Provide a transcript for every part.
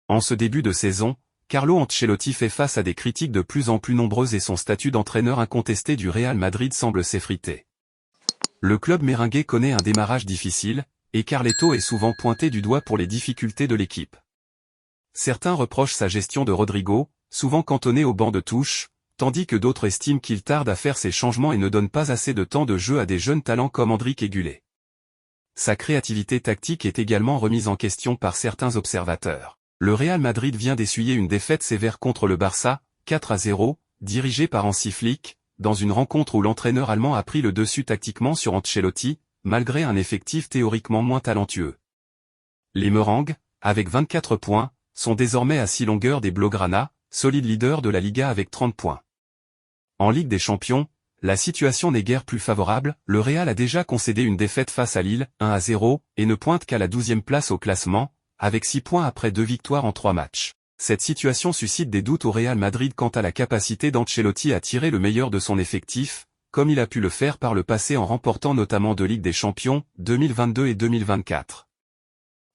En ce début de saison, Carlo Ancelotti fait face à des critiques de plus en plus nombreuses et son statut d'entraîneur incontesté du Real Madrid semble s'effriter. Le club merengue connaît un démarrage difficile, et Carleto est souvent pointé du doigt pour les difficultés de l'équipe. Certains reprochent sa gestion de Rodrigo, souvent cantonné au banc de touche, tandis que d'autres estiment qu'il tarde à faire ses changements et ne donne pas assez de temps de jeu à des jeunes talents comme Endrick et Güler. Sa créativité tactique est également remise en question par certains observateurs. Le Real Madrid vient d'essuyer une défaite sévère contre le Barça, 4-0, dirigé par Hansi Flick, dans une rencontre où l'entraîneur allemand a pris le dessus tactiquement sur Ancelotti, malgré un effectif théoriquement moins talentueux. Les Merengues, avec 24 points, sont désormais à 6 longueurs des Blaugrana, solide leader de la Liga avec 30 points. En Ligue des Champions, la situation n'est guère plus favorable, le Real a déjà concédé une défaite face à Lille, 1-0, et ne pointe qu'à la 12e place au classement, avec 6 points après 2 victoires en 3 matchs. Cette situation suscite des doutes au Real Madrid quant à la capacité d'Ancelotti à tirer le meilleur de son effectif, comme il a pu le faire par le passé en remportant notamment 2 Ligues des Champions, 2022 et 2024.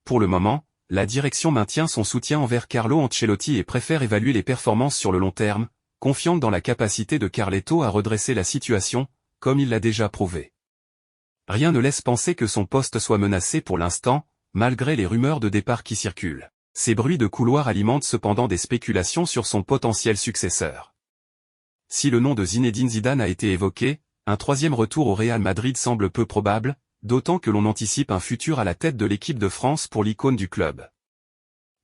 Pour le moment, la direction maintient son soutien envers Carlo Ancelotti et préfère évaluer les performances sur le long terme, confiante dans la capacité de Carleto à redresser la situation, comme il l'a déjà prouvé. Rien ne laisse penser que son poste soit menacé pour l'instant, malgré les rumeurs de départ qui circulent. Ces bruits de couloir alimentent cependant des spéculations sur son potentiel successeur. Si le nom de Zinedine Zidane a été évoqué, un troisième retour au Real Madrid semble peu probable, d'autant que l'on anticipe un futur à la tête de l'équipe de France pour l'icône du club.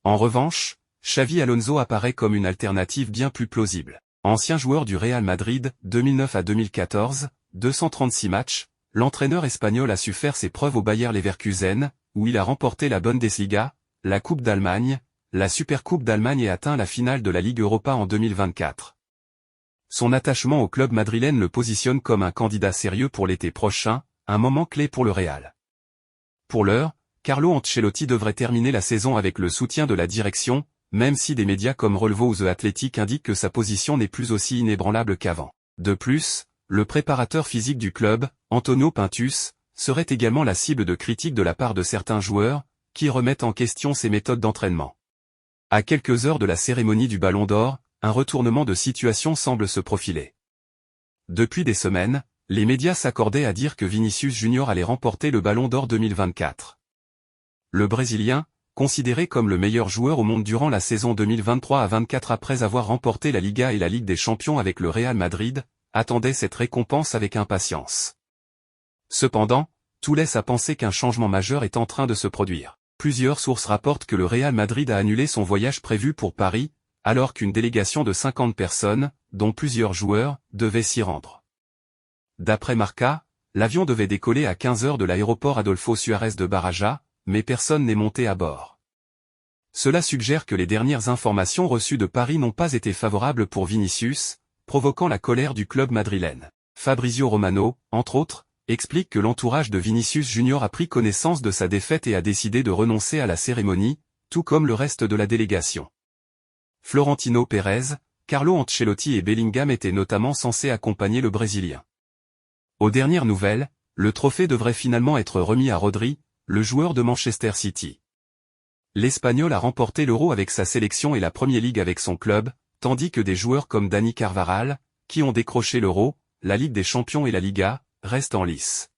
En revanche, Xavi Alonso apparaît comme une alternative bien plus plausible. Ancien joueur du Real Madrid, 2009 à 2014, 236 matchs, l'entraîneur espagnol a su faire ses preuves au Bayer Leverkusen, où il a remporté la Bundesliga, la Coupe d'Allemagne, la Supercoupe d'Allemagne et atteint la finale de la Ligue Europa en 2024. Son attachement au club madrilène le positionne comme un candidat sérieux pour l'été prochain, un moment clé pour le Real. Pour l'heure, Carlo Ancelotti devrait terminer la saison avec le soutien de la direction, même si des médias comme Relvo ou The Athletic indiquent que sa position n'est plus aussi inébranlable qu'avant. De plus, le préparateur physique du club, Antonio Pintus, serait également la cible de critiques de la part de certains joueurs, qui remettent en question ses méthodes d'entraînement. À quelques heures de la cérémonie du Ballon d'Or, un retournement de situation semble se profiler. Depuis des semaines, les médias s'accordaient à dire que Vinicius Junior allait remporter le Ballon d'Or 2024. Le Brésilien, considéré comme le meilleur joueur au monde durant la saison 2023 à 24 après avoir remporté la Liga et la Ligue des Champions avec le Real Madrid, attendait cette récompense avec impatience. Cependant, tout laisse à penser qu'un changement majeur est en train de se produire. Plusieurs sources rapportent que le Real Madrid a annulé son voyage prévu pour Paris, alors qu'une délégation de 50 personnes, dont plusieurs joueurs, devait s'y rendre. D'après Marca, l'avion devait décoller à 15 h de l'aéroport Adolfo Suárez de Baraja, mais personne n'est monté à bord. Cela suggère que les dernières informations reçues de Paris n'ont pas été favorables pour Vinicius, provoquant la colère du club madrilène. Fabrizio Romano, entre autres, explique que l'entourage de Vinicius Junior a pris connaissance de sa défaite et a décidé de renoncer à la cérémonie, tout comme le reste de la délégation. Florentino Pérez, Carlo Ancelotti et Bellingham étaient notamment censés accompagner le Brésilien. Aux dernières nouvelles, le trophée devrait finalement être remis à Rodri, le joueur de Manchester City. L'Espagnol a remporté l'Euro avec sa sélection et la Premier League avec son club, tandis que des joueurs comme Dani Carvajal, qui ont décroché l'Euro, la Ligue des Champions et la Liga, restent en lice.